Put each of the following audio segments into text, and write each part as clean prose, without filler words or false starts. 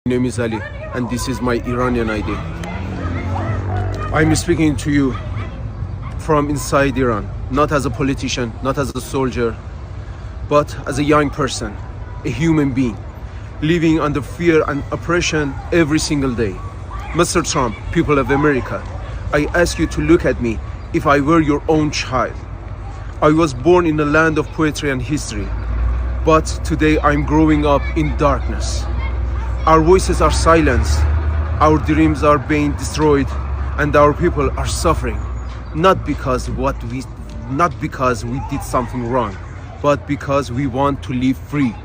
My name is Ali, and this is my Iranian ID. I'm speaking to you from inside Iran, not as a politician, not as a soldier, but as a young person, a human being, living under fear and oppression every single day. Mr. Trump, people of America, I ask you to look at me if I were your own child. I was born in a land of poetry and history, but today I'm growing up in darkness. Our voices are silenced, our dreams are being destroyed, and our people are suffering, not because we did something wrong, but because we want to live free.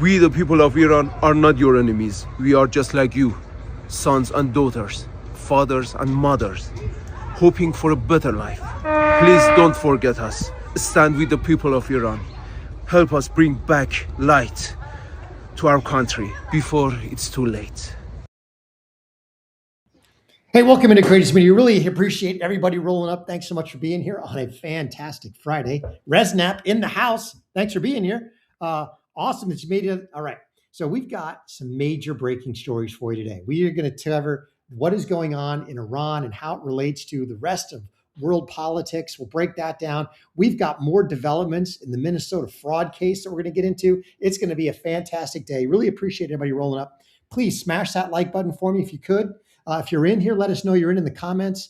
We, the people of Iran, are not your enemies. We are just like you, sons and daughters, fathers and mothers, hoping for a better life. Please don't forget us. Stand with the people of Iran. Help us bring back light to our country before it's too late. Hey, welcome into Greatest Media. Really appreciate everybody rolling up. Thanks so much for being here on a fantastic Friday. Resnap in the house. Thanks for being here. Awesome that you made it. All right. So we've got some major breaking stories for you today. We are going to cover what is going on in Iran and how it relates to the rest of world politics. We'll break that down. We've got more developments in the Minnesota fraud case that we're going to get into. It's going to be a fantastic day. Really appreciate everybody rolling up. Please smash that like button for me if you could. If you're in here, let us know you're in the comments.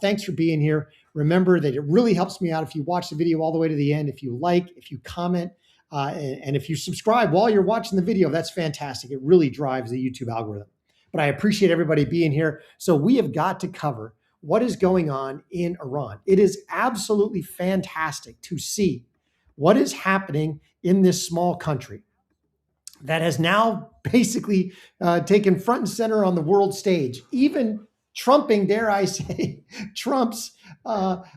Thanks for being here. Remember that it really helps me out if you watch the video all the way to the end. If you like, if you comment, and if you subscribe while you're watching the video, that's fantastic. It really drives the YouTube algorithm. But I appreciate everybody being here. So we have got to cover what is going on in Iran. It is absolutely fantastic to see what is happening in this small country that has now basically taken front and center on the world stage, even trumping, dare I say, Trump's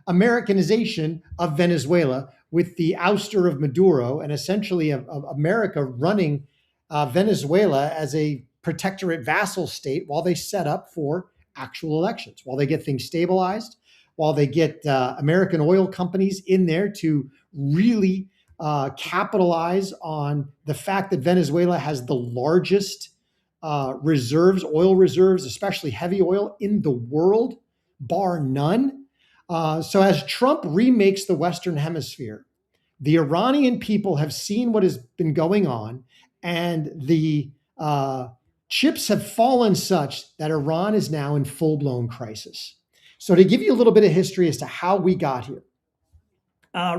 Americanization of Venezuela with the ouster of Maduro and essentially of America running Venezuela as a protectorate vassal state while they set up for actual elections, while they get things stabilized, while they get American oil companies in there to really capitalize on the fact that Venezuela has the largest reserves, oil reserves, especially heavy oil in the world, bar none. So as Trump remakes the Western Hemisphere, the Iranian people have seen what has been going on, and the chips have fallen such that Iran is now in full-blown crisis. So to give you a little bit of history as to how we got here,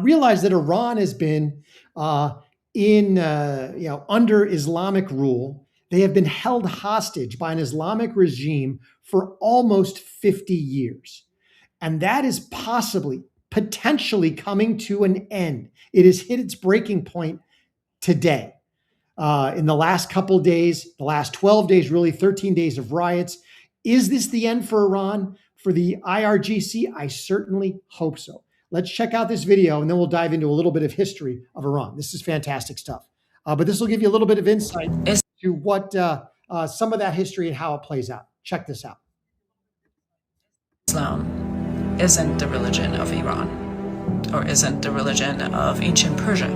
realize that Iran has been under Islamic rule. They have been held hostage by an Islamic regime for almost 50 years. And that is potentially coming to an end. It has hit its breaking point today. In the last couple of days, the last 12 days, really 13 days of riots. Is this the end for Iran, for the IRGC? I certainly hope so. Let's check out this video, and then we'll dive into a little bit of history of Iran. This is fantastic stuff. But this will give you a little bit of insight to what some of that history and how it plays out. Check this out. Islam isn't the religion of Iran, or isn't the religion of ancient Persia.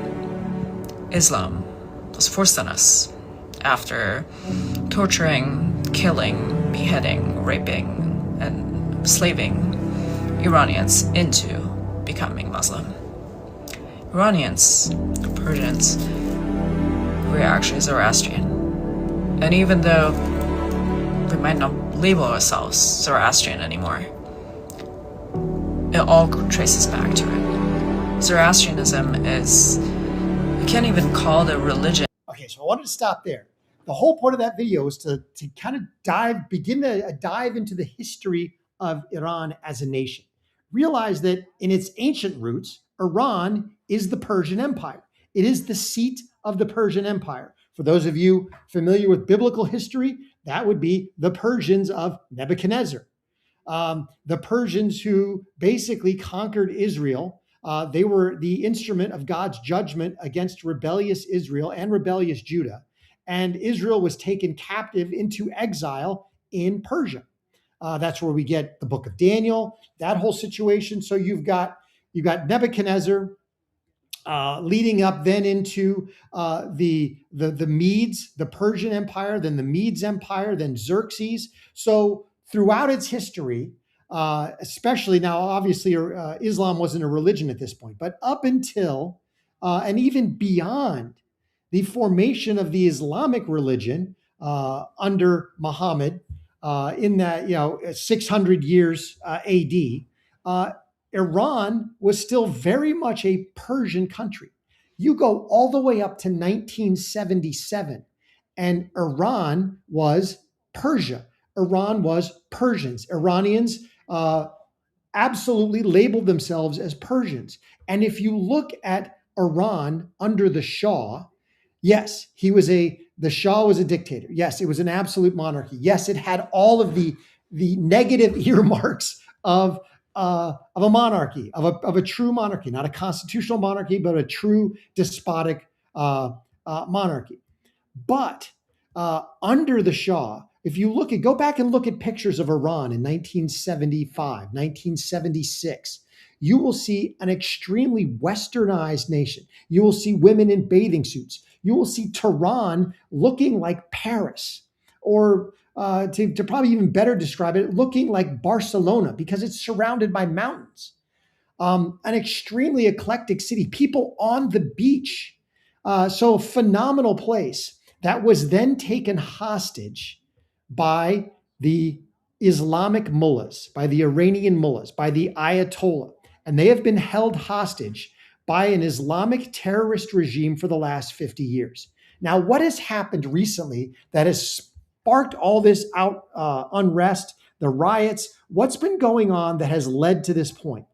Islam was forced on us after torturing, killing, beheading, raping, and slaving Iranians into becoming Muslim. Iranians, Persians, we're actually Zoroastrian. And even though we might not label ourselves Zoroastrian anymore, it all traces back to it. Zoroastrianism is, we can't even call it a religion. Okay, so I wanted to stop there. The whole point of that video is to kind of begin to dive into the history of Iran as a nation. Realize that in its ancient roots, Iran is the Persian Empire. It is the seat of the Persian Empire. For those of you familiar with biblical history, that would be the Persians of Nebuchadnezzar. The Persians who basically conquered Israel. They were the instrument of God's judgment against rebellious Israel and rebellious Judah. And Israel was taken captive into exile in Persia. That's where we get the book of Daniel, that whole situation. So you've got Nebuchadnezzar, leading up then into the Medes, the Persian Empire, then the Medes Empire, then Xerxes. So throughout its history, especially now, obviously Islam wasn't a religion at this point, but up until and even beyond the formation of the Islamic religion under Muhammad in that 600 years AD. Iran was still very much a Persian country. You go all the way up to 1977, and Iran was Persia. Iran was Persians. Iranians absolutely labeled themselves as Persians. And if you look at Iran under the Shah, yes, the Shah was a dictator. Yes, it was an absolute monarchy. Yes, it had all of the negative earmarks of a monarchy, of a true monarchy, not a constitutional monarchy, but a true despotic monarchy. But under the Shah, if you go back and look at pictures of Iran in 1975, 1976, you will see an extremely westernized nation. You will see women in bathing suits. You will see Tehran looking like Paris, or to probably even better describe it, looking like Barcelona, because it's surrounded by mountains. An extremely eclectic city, people on the beach. So a phenomenal place that was then taken hostage by the Islamic mullahs, by the Iranian mullahs, by the Ayatollah. And they have been held hostage by an Islamic terrorist regime for the last 50 years. Now, what has happened recently that has sparked all this unrest, the riots? What's been going on that has led to this point?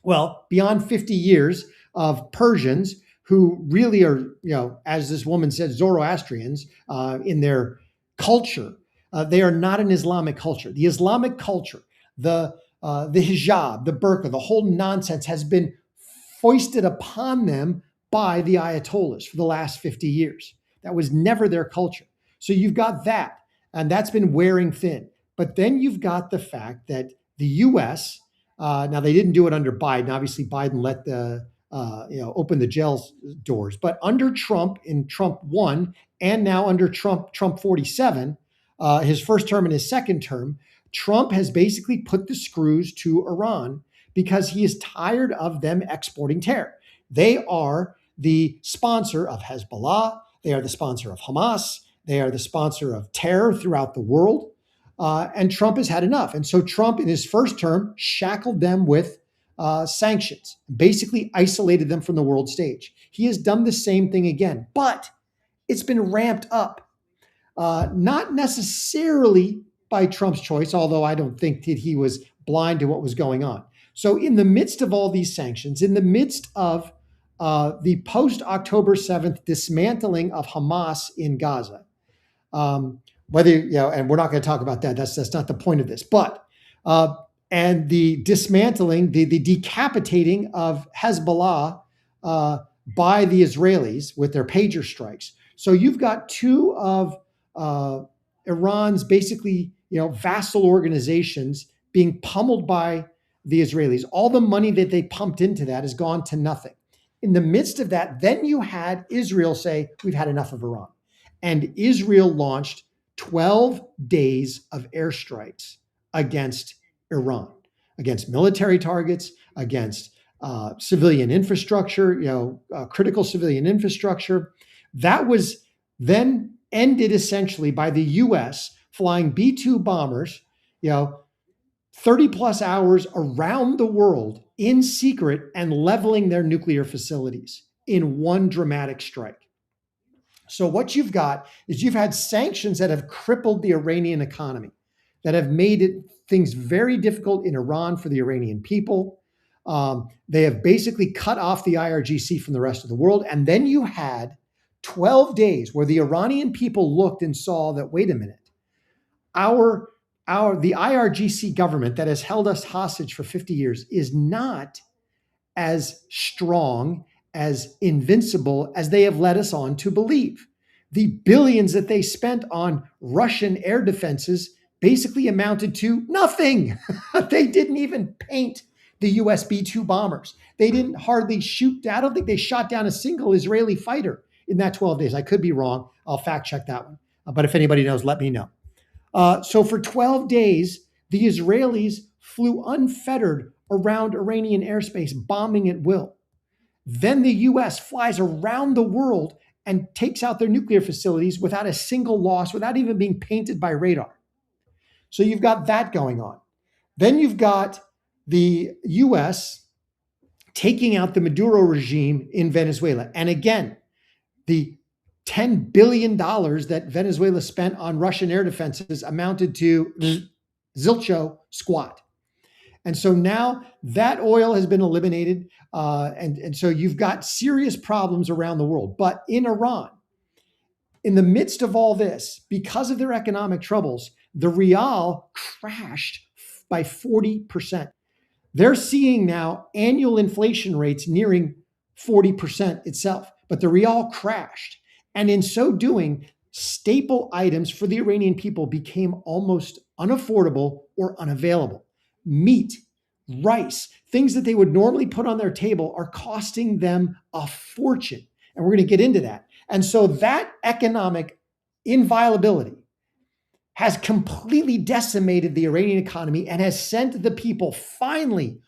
Well, beyond 50 years of Persians who really are, as this woman said, Zoroastrians in their culture. They are not an Islamic culture. The Islamic culture, the hijab, the burqa, the whole nonsense has been foisted upon them by the Ayatollahs for the last 50 years. That was never their culture. So you've got that, and that's been wearing thin. But then you've got the fact that the U.S., now they didn't do it under Biden. Obviously, Biden let open the jail doors. But under Trump, in Trump 1, and now under Trump 47, his first term and his second term, Trump has basically put the screws to Iran because he is tired of them exporting terror. They are the sponsor of Hezbollah. They are the sponsor of Hamas. They are the sponsor of terror throughout the world. And Trump has had enough. And so Trump, in his first term, shackled them with sanctions, basically isolated them from the world stage. He has done the same thing again, but it's been ramped up. Not necessarily by Trump's choice, although I don't think that he was blind to what was going on. So in the midst of all these sanctions, in the midst of the post-October 7th dismantling of Hamas in Gaza, and we're not going to talk about that. That's not the point of this. But and the dismantling, the decapitating of Hezbollah by the Israelis with their pager strikes. So you've got two of Iran's basically vassal organizations being pummeled by the Israelis. All the money that they pumped into that has gone to nothing. In the midst of that, then you had Israel say, we've had enough of Iran. And Israel launched 12 days of airstrikes against Iran, against military targets, against civilian infrastructure, critical civilian infrastructure. That was then ended essentially by the U.S. flying B-2 bombers, 30 plus hours around the world in secret and leveling their nuclear facilities in one dramatic strike. So what you've got is you've had sanctions that have crippled the Iranian economy, that have made things very difficult in Iran for the Iranian people. They have basically cut off the IRGC from the rest of the world. And then you had 12 days where the Iranian people looked and saw that, wait a minute, the IRGC government that has held us hostage for 50 years is not as strong, as invincible as they have led us on to believe. The billions that they spent on Russian air defenses basically amounted to nothing. They didn't even paint the US B-2 bombers. They didn't hardly shoot. I don't think they shot down a single Israeli fighter in that 12 days. I could be wrong. I'll fact check that one. But if anybody knows, let me know. So for 12 days, the Israelis flew unfettered around Iranian airspace, bombing at will. Then the US flies around the world and takes out their nuclear facilities without a single loss, without even being painted by radar. So you've got that going on. Then you've got the US taking out the Maduro regime in Venezuela. And again, the $10 billion that Venezuela spent on Russian air defenses amounted to zilcho squat. And so now that oil has been eliminated. And so you've got serious problems around the world. But in Iran, in the midst of all this, because of their economic troubles, the rial crashed by 40%. They're seeing now annual inflation rates nearing 40% itself, but the rial crashed. And in so doing, staple items for the Iranian people became almost unaffordable or unavailable. Meat, rice, things that they would normally put on their table are costing them a fortune. And we're going to get into that. And so that economic inviolability has completely decimated the Iranian economy and has sent the people finally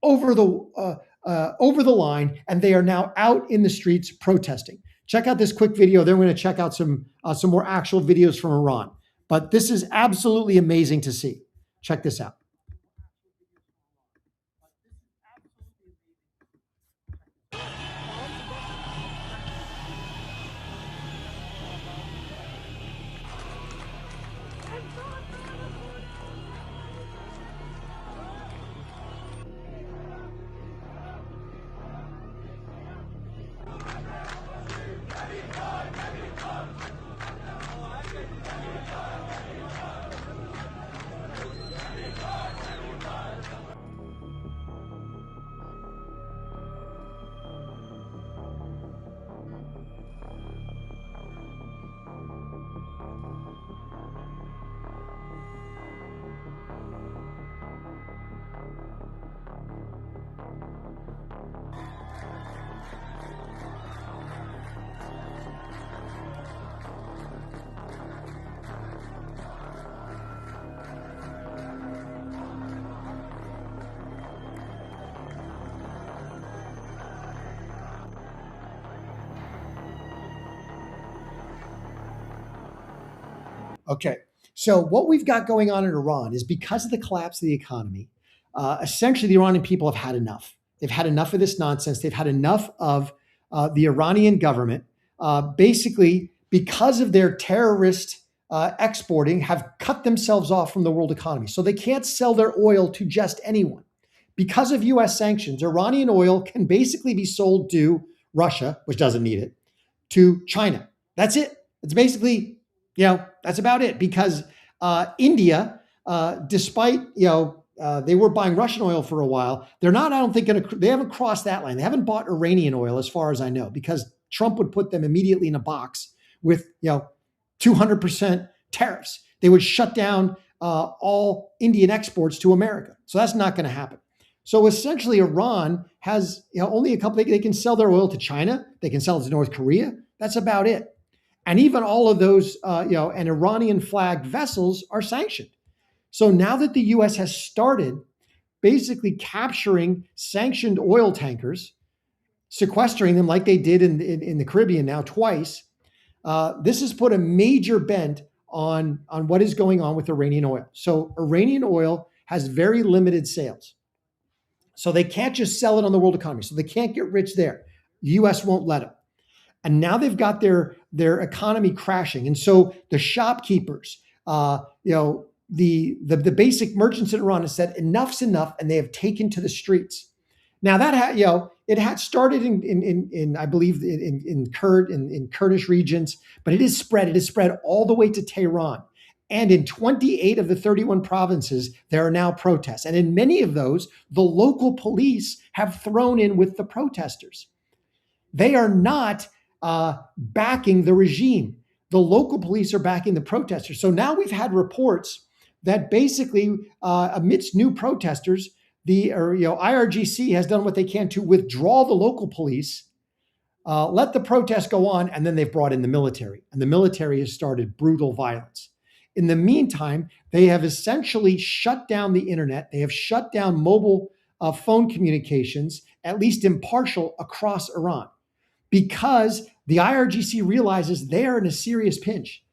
over the line, and they are now out in the streets protesting. Check out this quick video. Then we're going to check out some more actual videos from Iran. But this is absolutely amazing to see. Check this out. Okay, so what we've got going on in Iran is because of the collapse of the economy, essentially the Iranian people have had enough. They've had enough of this nonsense. They've had enough of the Iranian government, basically because of their terrorist exporting, have cut themselves off from the world economy. So they can't sell their oil to just anyone. Because of US sanctions, Iranian oil can basically be sold to Russia, which doesn't need it, to China. That's it. It's basically, that's about it, because India, despite, they were buying Russian oil for a while, they're not, I don't think, they haven't crossed that line. They haven't bought Iranian oil as far as I know, because Trump would put them immediately in a box with, 200% tariffs. They would shut down all Indian exports to America. So that's not going to happen. So essentially Iran has only a couple, they can sell their oil to China. They can sell it to North Korea. That's about it. And even all of those, and Iranian flagged vessels are sanctioned. So now that the US has started basically capturing sanctioned oil tankers, sequestering them like they did in the Caribbean now twice, this has put a major bent on what is going on with Iranian oil. So Iranian oil has very limited sales. So they can't just sell it on the world economy. So they can't get rich there. The US won't let them. And now they've got their economy crashing. And so the shopkeepers, the basic merchants in Iran have said enough's enough, and they have taken to the streets. Now that it had started in I believe in Kurdish regions, but it has spread all the way to Tehran. And in 28 of the 31 provinces, there are now protests. And in many of those, the local police have thrown in with the protesters. They are not backing the regime. The local police are backing the protesters. So now we've had reports that basically amidst new protesters, IRGC has done what they can to withdraw the local police, let the protests go on, and then they've brought in the military, and the military has started brutal violence. In the meantime, they have essentially shut down the internet. They have shut down mobile phone communications, at least impartial, across Iran, because the IRGC realizes they are in a serious pinch.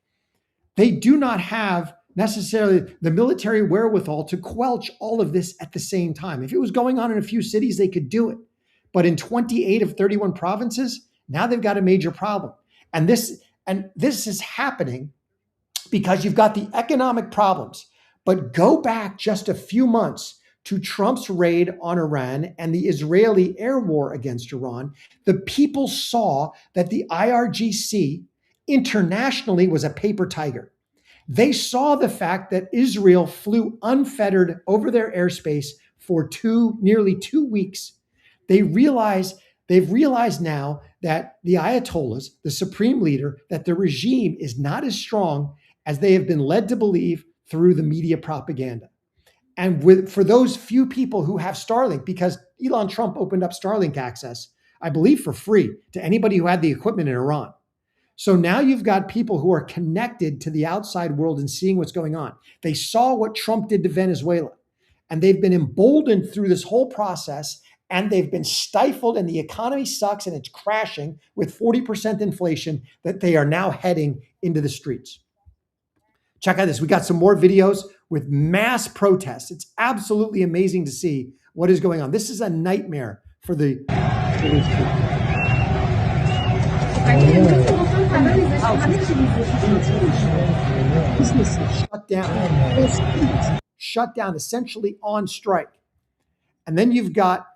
They do not have necessarily the military wherewithal to quelch all of this at the same time. If it was going on in a few cities, they could do it. But in 28 of 31 provinces, now they've got a major problem. And this is happening because you've got the economic problems. But go back just a few months to Trump's raid on Iran and the Israeli air war against Iran. The people saw that the IRGC internationally was a paper tiger. They saw the fact that Israel flew unfettered over their airspace for nearly 2 weeks. They've realized now that the Ayatollahs, the supreme leader, that the regime is not as strong as they have been led to believe through the media propaganda. And for those few people who have Starlink, because Elon Trump opened up Starlink access, I believe for free to anybody who had the equipment in Iran. So now you've got people who are connected to the outside world and seeing what's going on. They saw what Trump did to Venezuela, and they've been emboldened through this whole process, and they've been stifled, and the economy sucks and it's crashing with 40% inflation, that they are now heading into the streets. Check out this. We got some more videos with mass protests. It's absolutely amazing to see what is going on. This is a nightmare for the shut down, essentially on strike. And then you've got,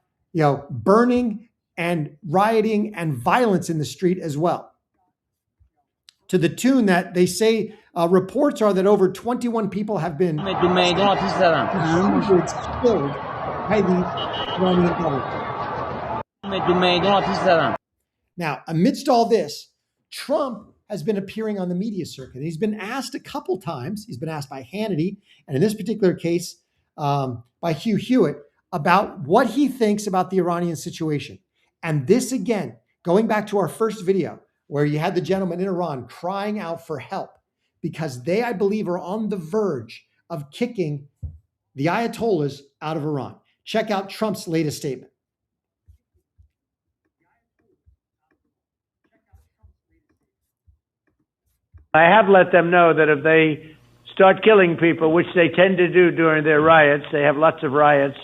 burning and rioting and violence in the street as well. To the tune that they say reports are that over 21 people have been killed by the Iranian government. Now, amidst all this, Trump has been appearing on the media circuit. He's been asked a couple times. He's been asked by Hannity, and in this particular case, by Hugh Hewitt, about what he thinks about the Iranian situation. And this, again, going back to our first video, where you had the gentleman in Iran crying out for help because they, I believe, are on the verge of kicking the Ayatollahs out of Iran. Check out Trump's latest statement. I have let them know that if they start killing people, which they tend to do during their riots, they have lots of riots,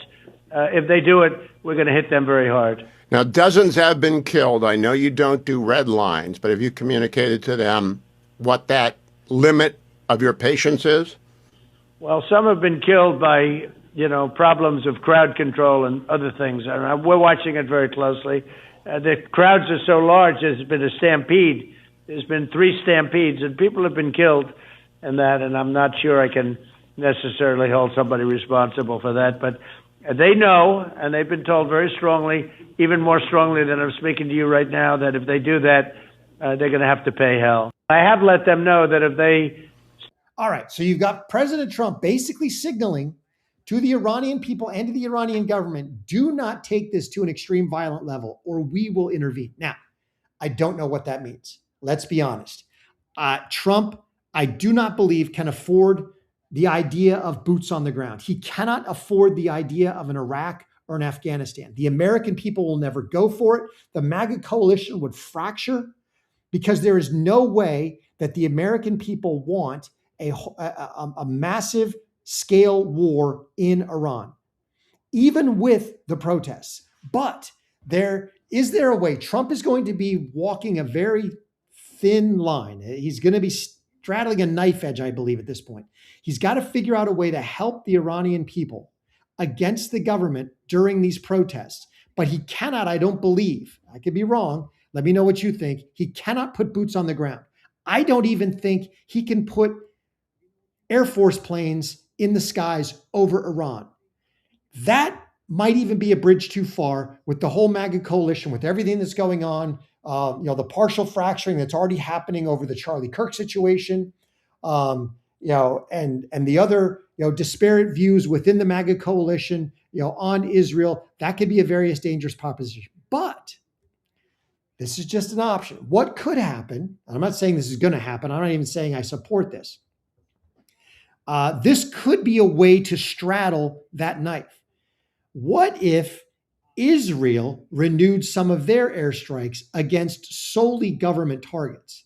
if they do it, we're going to hit them very hard. Now, dozens have been killed. I know you don't do red lines, but have you communicated to them what that limit of your patience is? Well, some have been killed by, problems of crowd control and other things. We're watching it very closely. The crowds are so large, there's been a stampede. There's been 3 stampedes, and people have been killed in that, and I'm not sure I can necessarily hold somebody responsible for that. But they know, and they've been told very strongly, even more strongly than I'm speaking to you right now, that if they do that, they're going to have to pay hell. I have let them know that if they... All right, so you've got President Trump basically signaling to the Iranian people and to the Iranian government, do not take this to an extreme violent level or we will intervene. Now, I don't know what that means. Let's be honest. Trump, I do not believe, can afford the idea of boots on the ground. He cannot afford the idea of an Iraq or an Afghanistan. The American people will never go for it. The MAGA coalition would fracture because there is no way that the American people want a massive scale war in Iran, even with the protests. But is there a way? Trump is going to be walking a very thin line. He's going to be straddling a knife edge, I believe, at this point. He's got to figure out a way to help the Iranian people against the government during these protests. But he cannot, I don't believe, I could be wrong, let me know what you think, he cannot put boots on the ground. I don't even think he can put Air Force planes in the skies over Iran. That might even be a bridge too far with the whole MAGA coalition, with everything that's going on, the partial fracturing that's already happening over the Charlie Kirk situation, and the other, disparate views within the MAGA coalition, on Israel. That could be a very dangerous proposition. But this is just an option. What could happen? I'm not saying this is going to happen. I'm not even saying I support this. This could be a way to straddle that knife. What if Israel renewed some of their airstrikes against solely government targets?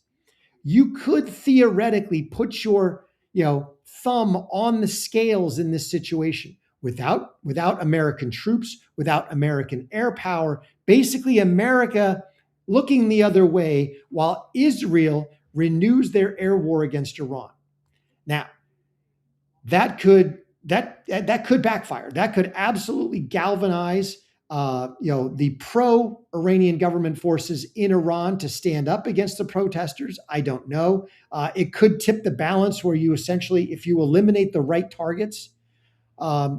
You could theoretically put your, thumb on the scales in this situation without American troops, without American air power, basically America looking the other way while Israel renews their air war against Iran. Now, that could backfire. That could absolutely galvanize the pro-Iranian government forces in Iran to stand up against the protesters. I don't know. It could tip the balance where you essentially, if you eliminate the right targets,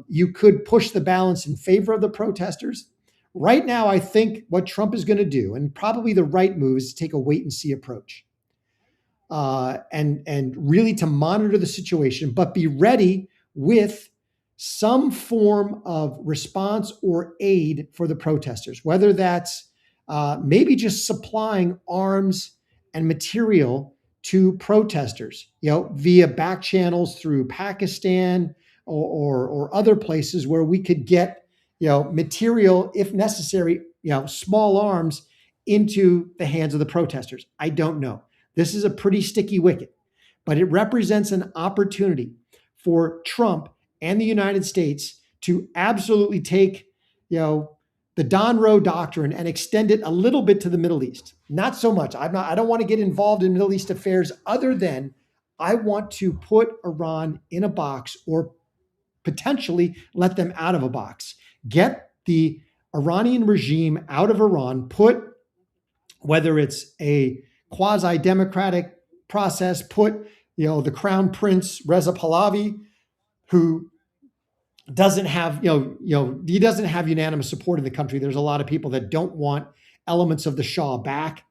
you could push the balance in favor of the protesters. Right now, I think what Trump is going to do, and probably the right move, is to take a wait and see approach, and really to monitor the situation, but be ready with some form of response or aid for the protesters, whether that's maybe just supplying arms and material to protesters, via back channels through Pakistan or other places where we could get, material, if necessary, small arms into the hands of the protesters. I don't know. This is a pretty sticky wicket, but it represents an opportunity for Trump and the United States to absolutely take, the Don Roe doctrine and extend it a little bit to the Middle East. Not so much. I don't want to get involved in Middle East affairs other than I want to put Iran in a box or potentially let them out of a box. Get the Iranian regime out of Iran, put, whether it's a quasi-democratic process, put, the Crown Prince Reza Pahlavi, who doesn't have, he doesn't have unanimous support in the country. There's a lot of people that don't want elements of the Shah back.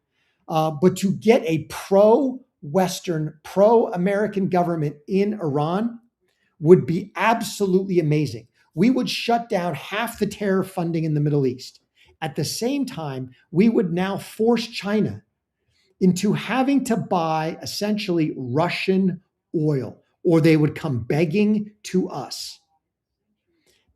But to get a pro-Western, pro-American government in Iran would be absolutely amazing. We would shut down half the terror funding in the Middle East. At the same time, we would now force China into having to buy essentially Russian oil, or they would come begging to us.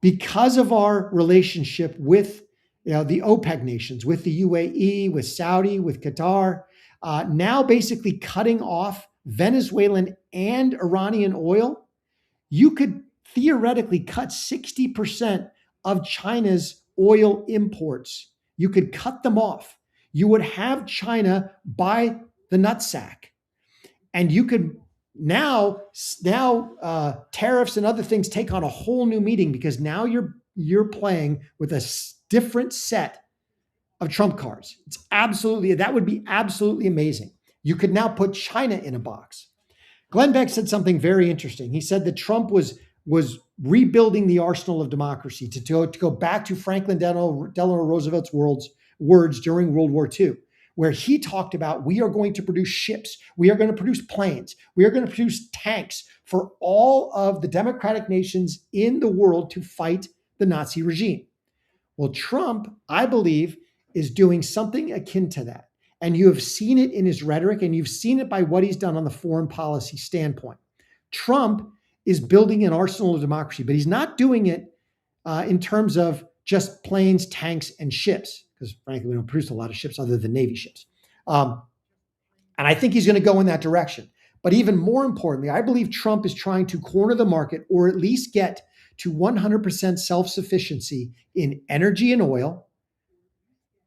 Because of our relationship with the OPEC nations, with the UAE, with Saudi, with Qatar, now basically cutting off Venezuelan and Iranian oil, you could theoretically cut 60% of China's oil imports. You could cut them off. You would have China buy the nutsack, and you could now tariffs and other things take on a whole new meaning, because now you're playing with a different set of trump cards. That would be absolutely amazing. You could now put China in a box. Glenn Beck said something very interesting. He said that Trump was rebuilding the arsenal of democracy, to go back to Franklin Delano Roosevelt's words during World War II, where he talked about, we are going to produce ships, we are going to produce planes, we are going to produce tanks for all of the democratic nations in the world to fight the Nazi regime. Well, Trump, I believe, is doing something akin to that. And you have seen it in his rhetoric, and you've seen it by what he's done on the foreign policy standpoint. Trump is building an arsenal of democracy, but he's not doing it in terms of just planes, tanks, and ships, because frankly, we don't produce a lot of ships other than Navy ships. And I think he's going to go in that direction. But even more importantly, I believe Trump is trying to corner the market, or at least get to 100% self-sufficiency in energy and oil,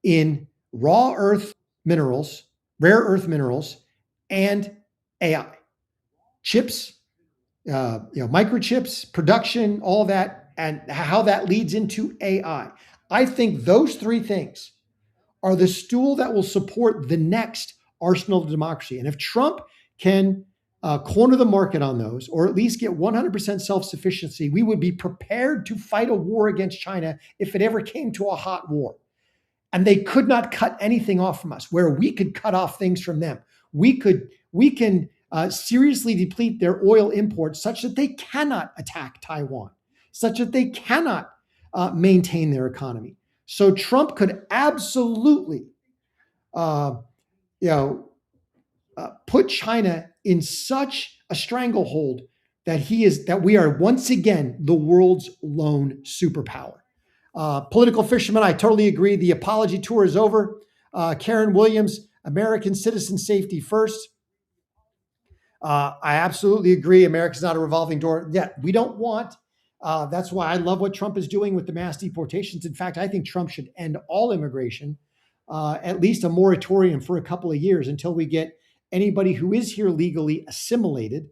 in rare earth minerals, and AI. Chips, microchips, production, all that, and how that leads into AI. I think those three things are the stool that will support the next arsenal of democracy. And if Trump can corner the market on those, or at least get 100% self-sufficiency, we would be prepared to fight a war against China if it ever came to a hot war. And they could not cut anything off from us, where we could cut off things from them. We can seriously deplete their oil imports such that they cannot attack Taiwan, such that they cannot maintain their economy. So Trump could absolutely, put China in such a stranglehold that we are once again the world's lone superpower. Political fisherman, I totally agree. The apology tour is over. Karen Williams, American citizen safety first. I absolutely agree. America's not a revolving door. Yeah, we don't want. That's why I love what Trump is doing with the mass deportations. In fact, I think Trump should end all immigration, at least a moratorium for a couple of years until we get anybody who is here legally assimilated,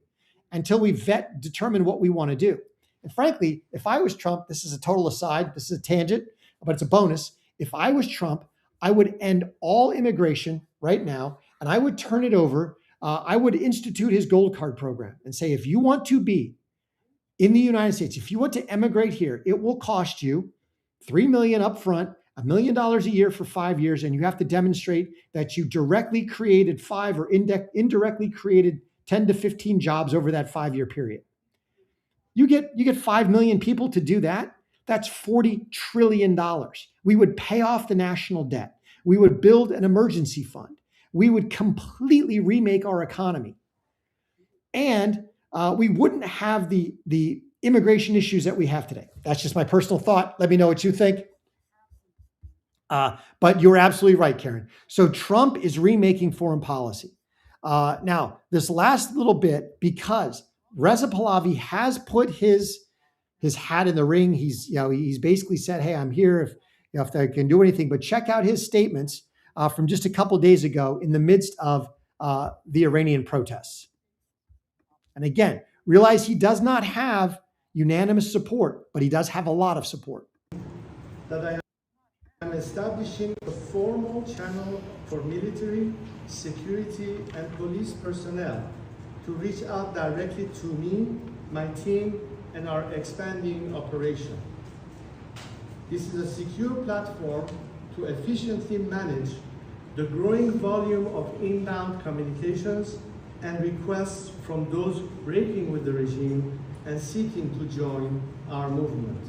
until we determine what we want to do. And frankly, if I was Trump, this is a total aside, this is a tangent, but it's a bonus. If I was Trump, I would end all immigration right now, and I would turn it over. I would institute his gold card program and say, if you want to be in the United States, if you want to emigrate here, it will cost you $3 million up front, $1 million a year for 5 years, and you have to demonstrate that you directly created 5 or indirectly created 10 to 15 jobs over that 5-year period. You get 5 million people to do that. That's $40 trillion. We would pay off the national debt. We would build an emergency fund. We would completely remake our economy. And we wouldn't have the immigration issues that we have today. That's just my personal thought. Let me know what you think. But you're absolutely right, Karen. So Trump is remaking foreign policy. Now, this last little bit, because Reza Pahlavi has put his hat in the ring. He's basically said, "Hey, I'm here if I can do anything." But check out his statements from just a couple of days ago in the midst of the Iranian protests. And again, realize he does not have unanimous support, but he does have a lot of support. That I am establishing a formal channel for military, security, and police personnel to reach out directly to me, my team, and our expanding operation. This is a secure platform to efficiently manage the growing volume of inbound communications and requests from those breaking with the regime and seeking to join our movement.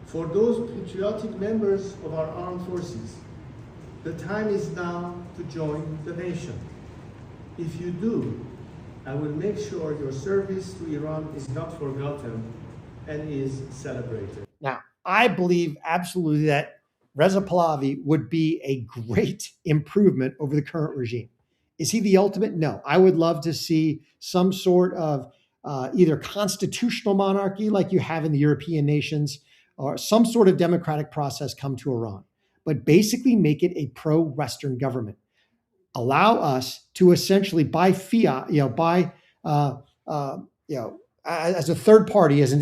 For those patriotic members of our armed forces, the time is now to join the nation. If you do, I will make sure your service to Iran is not forgotten and is celebrated. Now, I believe absolutely that Reza Pahlavi would be a great improvement over the current regime. Is he the ultimate? No. I would love to see some sort of either constitutional monarchy like you have in the European nations, or some sort of democratic process come to Iran, but basically make it a pro-Western government. Allow us to essentially buy fiat, as a third party, as in,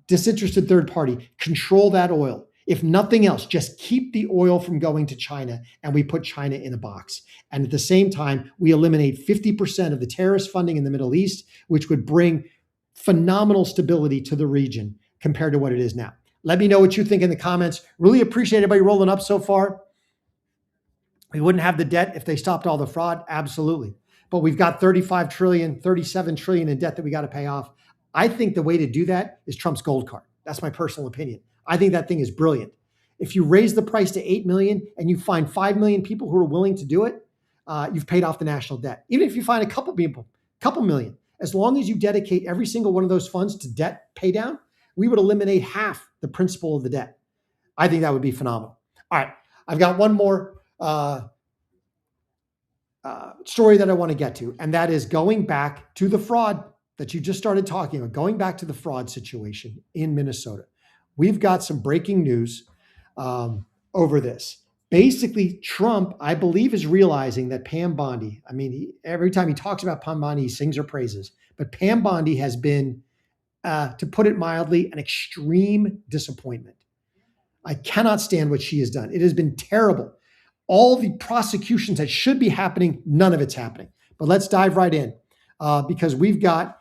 disinterested third party, control that oil. If nothing else, just keep the oil from going to China, and we put China in a box. And at the same time, we eliminate 50% of the terrorist funding in the Middle East, which would bring phenomenal stability to the region compared to what it is now. Let me know what you think in the comments. Really appreciate everybody rolling up so far. We wouldn't have the debt if they stopped all the fraud. Absolutely. But we've got 35 trillion, 37 trillion in debt that we got to pay off. I think the way to do that is Trump's gold card. That's my personal opinion. I think that thing is brilliant. If you raise the price to 8 million and you find 5 million people who are willing to do it, you've paid off the national debt. Even if you find a couple million, as long as you dedicate every single one of those funds to debt pay down, we would eliminate half the principal of the debt. I think that would be phenomenal. All right. I've got one more story that I want to get to, and that is going back to the fraud that you just started talking about, going back to the fraud situation in Minnesota. We've got some breaking news over this. Basically, Trump, I believe, is realizing that Pam Bondi, every time he talks about Pam Bondi, he sings her praises, but Pam Bondi has been, to put it mildly, an extreme disappointment. I cannot stand what she has done. It has been terrible. All the prosecutions that should be happening, none of it's happening. But let's dive right in because we've got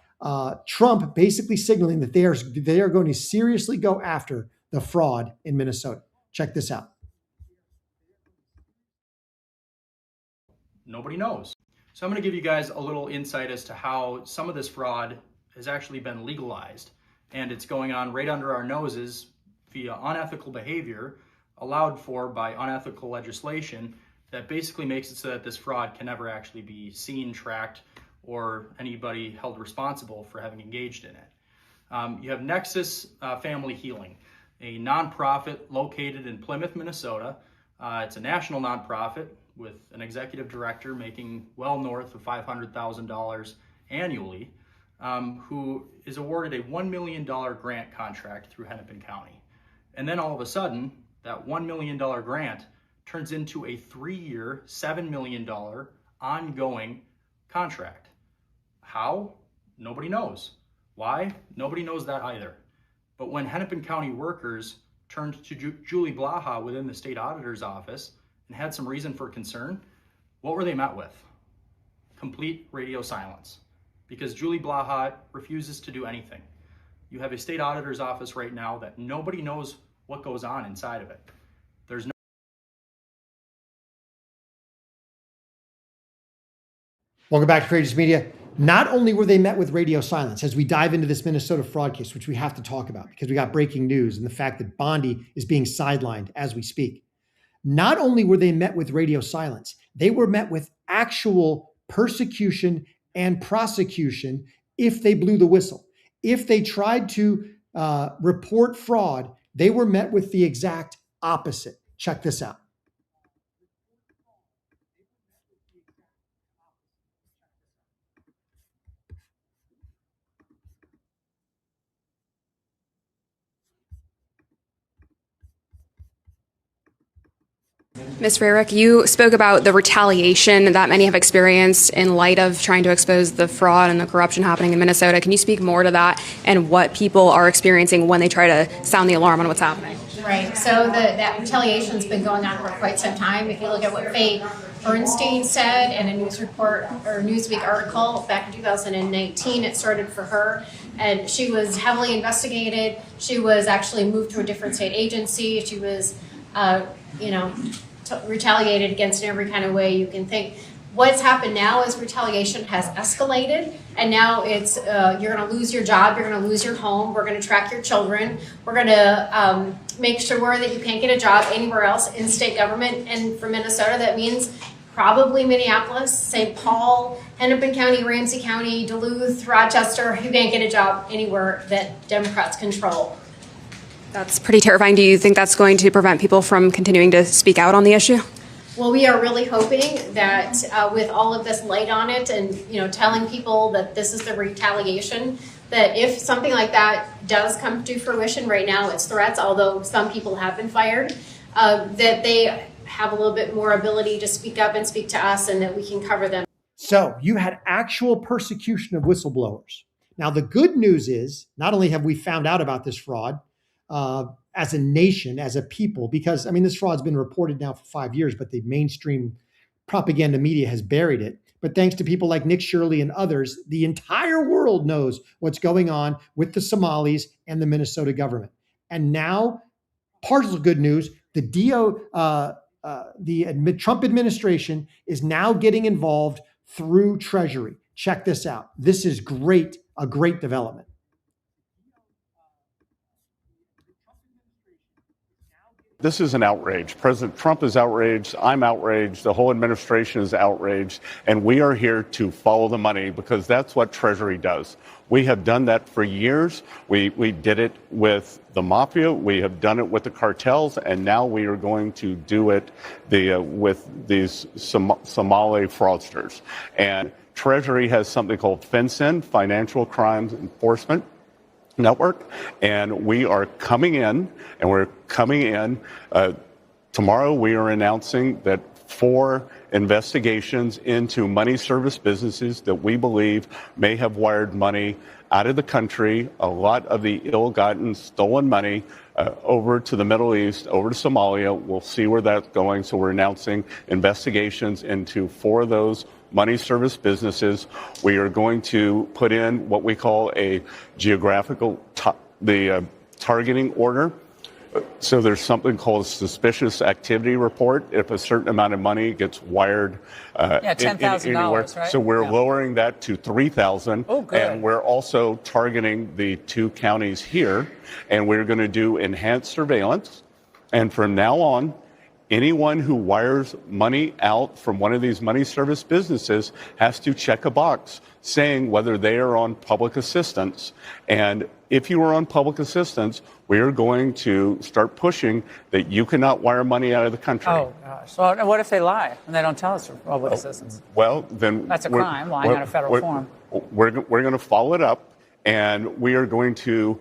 Trump basically signaling that they are going to seriously go after the fraud in Minnesota. Check this out. Nobody knows. So I'm going to give you guys a little insight as to how some of this fraud has actually been legalized. and it's going on right under our noses via unethical behavior allowed for by unethical legislation that basically makes it so that this fraud can never actually be seen, tracked, or anybody held responsible for having engaged in it. You have Nexus Family Healing, a nonprofit located in Plymouth, Minnesota. It's a national nonprofit with an executive director making well north of $500,000 annually, who is awarded a $1 million grant contract through Hennepin County. And then all of a sudden, that $1 million grant turns into a 3-year, $7 million ongoing contract. How? Nobody knows. Why? Nobody knows that either. But when Hennepin County workers turned to Julie Blaha within the state auditor's office and had some reason for concern, what were they met with? Complete radio silence. Because Julie Blaha refuses to do anything. You have a state auditor's office right now that nobody knows what goes on inside of it. There's no. Welcome back to Courageous Media. Not only were they met with radio silence, as we dive into this Minnesota fraud case, which we have to talk about because we got breaking news and the fact that Bondi is being sidelined as we speak. Not only were they met with radio silence, they were met with actual persecution and prosecution if they blew the whistle. If they tried to report fraud, they were met with the exact opposite. Check this out. Ms. Rarick, you spoke about the retaliation that many have experienced in light of trying to expose the fraud and the corruption happening in Minnesota. Can you speak more to that and what people are experiencing when they try to sound the alarm on what's happening? Right. So that retaliation's been going on for quite some time. If you look at what Faye Bernstein said in a news report or Newsweek article back in 2019, it started for her. And she was heavily investigated. She was actually moved to a different state agency. She was, retaliated against in every kind of way you can think. What's happened now is retaliation has escalated, and now it's you're going to lose your job, you're going to lose your home, we're going to track your children, we're going to make sure that you can't get a job anywhere else in state government. And for Minnesota, that means probably Minneapolis, St. Paul, Hennepin County, Ramsey County, Duluth, Rochester. You can't get a job anywhere that Democrats control. That's pretty terrifying. Do you think that's going to prevent people from continuing to speak out on the issue? Well, we are really hoping that with all of this light on it and, telling people that this is the retaliation, that if something like that does come to fruition, right now it's threats, although some people have been fired, that they have a little bit more ability to speak up and speak to us and that we can cover them. So you had actual persecution of whistleblowers. Now, the good news is not only have we found out about this fraud, as a nation, as a people, because this fraud's been reported now for 5 years, but the mainstream propaganda media has buried it. But thanks to people like Nick Shirley and others, the entire world knows what's going on with the Somalis and the Minnesota government. And now, partial good news, the Trump administration is now getting involved through Treasury. Check this out. This is great, a great development. This is an outrage. President Trump is outraged. I'm outraged. The whole administration is outraged. And we are here to follow the money because that's what Treasury does. We have done that for years. We did it with the mafia. We have done it with the cartels. And now we are going to do it with these Somali fraudsters. And Treasury has something called FinCEN, Financial Crimes Enforcement Network, and we are coming in, tomorrow we are announcing that 4 investigations into money service businesses that we believe may have wired money out of the country, a lot of the ill-gotten, stolen money over to the Middle East, over to Somalia. We'll see where that's going. So we're announcing investigations into 4 of those money service businesses. We are going to put in what we call a geographical targeting order So there's something called a suspicious activity report. If a certain amount of money gets wired, $10,000, right? So we're lowering that to $3,000. Oh, good. And we're also targeting the 2 counties here, and we're going to do enhanced surveillance. And from now on, anyone who wires money out from one of these money service businesses has to check a box saying whether they are on public assistance. And if you are on public assistance, we are going to start pushing that you cannot wire money out of the country. Oh, gosh. Well, what if they lie and they don't tell us for public assistance? Well, then That's a crime, lying on a federal form. We're going to follow it up, and we are going to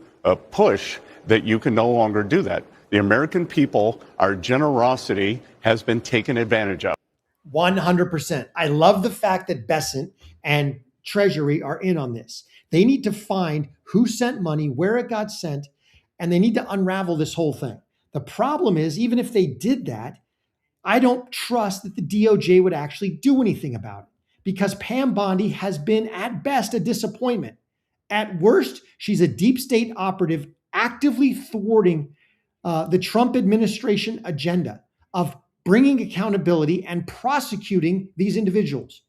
push that you can no longer do that. The American people, our generosity has been taken advantage of. 100%. I love the fact that Besant and Treasury are in on this. They need to find who sent money, where it got sent, and they need to unravel this whole thing. The problem is, even if they did that, I don't trust that the DOJ would actually do anything about it, because Pam Bondi has been at best a disappointment. At worst, she's a deep state operative actively thwarting the Trump administration agenda of bringing accountability and prosecuting these individuals.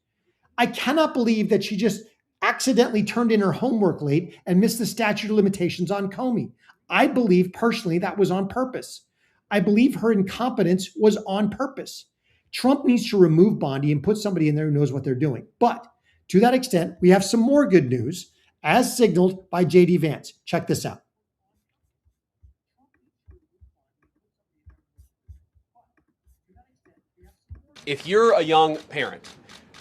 I cannot believe that she just accidentally turned in her homework late and missed the statute of limitations on Comey. I believe personally that was on purpose. I believe her incompetence was on purpose. Trump needs to remove Bondi and put somebody in there who knows what they're doing. But to that extent, we have some more good news as signaled by JD Vance. Check this out. If you're a young parent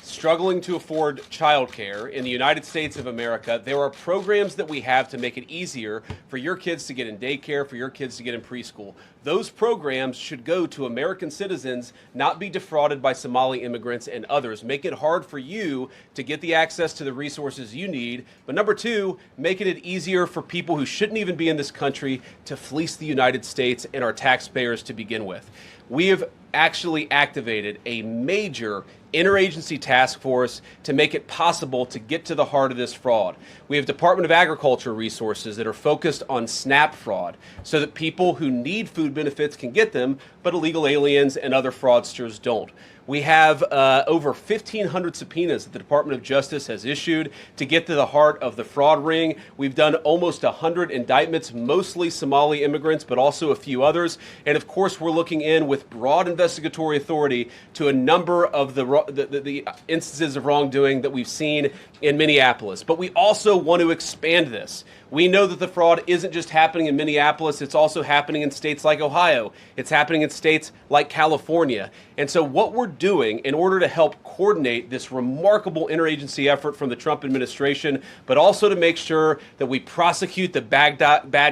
struggling to afford childcare in the United States of America, there are programs that we have to make it easier for your kids to get in daycare, for your kids to get in preschool. Those programs should go to American citizens, not be defrauded by Somali immigrants and others. Make it hard for you to get the access to the resources you need. But number two, making it easier for people who shouldn't even be in this country to fleece the United States and our taxpayers to begin with. We have actually activated a major interagency task force to make it possible to get to the heart of this fraud. We have Department of Agriculture resources that are focused on SNAP fraud so that people who need food benefits can get them, but illegal aliens and other fraudsters don't. We have over 1,500 subpoenas that the Department of Justice has issued to get to the heart of the fraud ring. We've done almost 100 indictments, mostly Somali immigrants, but also a few others. And of course, we're looking in with broad investigatory authority to a number of the instances of wrongdoing that we've seen in Minneapolis. But we also want to expand this. We know that the fraud isn't just happening in Minneapolis, it's also happening in states like Ohio. It's happening in states like California. And so what we're doing in order to help coordinate this remarkable interagency effort from the Trump administration, but also to make sure that we prosecute the bad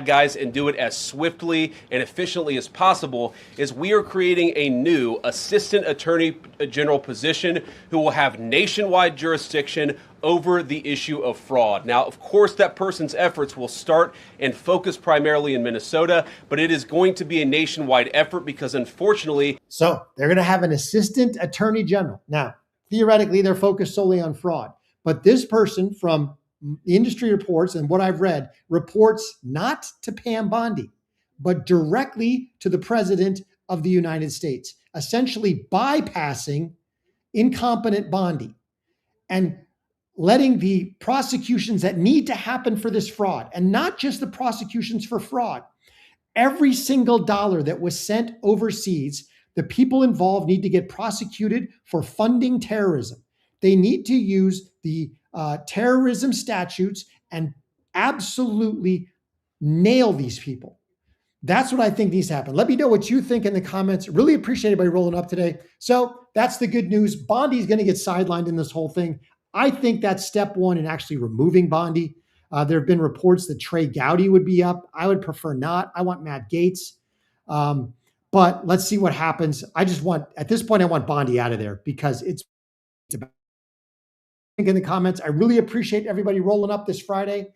guys and do it as swiftly and efficiently as possible, is we are creating a new Assistant Attorney General position who will have nationwide jurisdiction over the issue of fraud. Now, of course, that person's efforts will start and focus primarily in Minnesota, but it is going to be a nationwide effort because, unfortunately... So they're going to have an assistant attorney general. Now, theoretically, they're focused solely on fraud. But this person from the industry reports and what I've read reports not to Pam Bondi, but directly to the president of the United States, essentially bypassing incompetent Bondi and letting the prosecutions that need to happen for this fraud, and not just the prosecutions for fraud, every single dollar that was sent overseas, the people involved need to get prosecuted for funding terrorism. They need to use the terrorism statutes and absolutely nail these people. That's what I think needs to happen. Let me know what you think in the comments. Really appreciate everybody rolling up today. So that's the good news. Bondi's going to get sidelined in this whole thing. I think that's step one in actually removing Bondi. There have been reports that Trey Gowdy would be up. I would prefer not. I want Matt Gaetz. But let's see what happens. At this point, I want Bondi out of there because it's about. In the comments, I really appreciate everybody rolling up this Friday.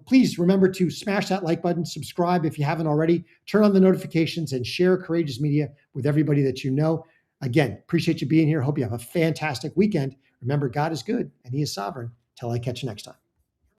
Please remember to smash that like button, subscribe if you haven't already, turn on the notifications, and share Courageous Media with everybody that you know. Again, appreciate you being here. Hope you have a fantastic weekend. Remember, God is good and he is sovereign. Till I catch you next time.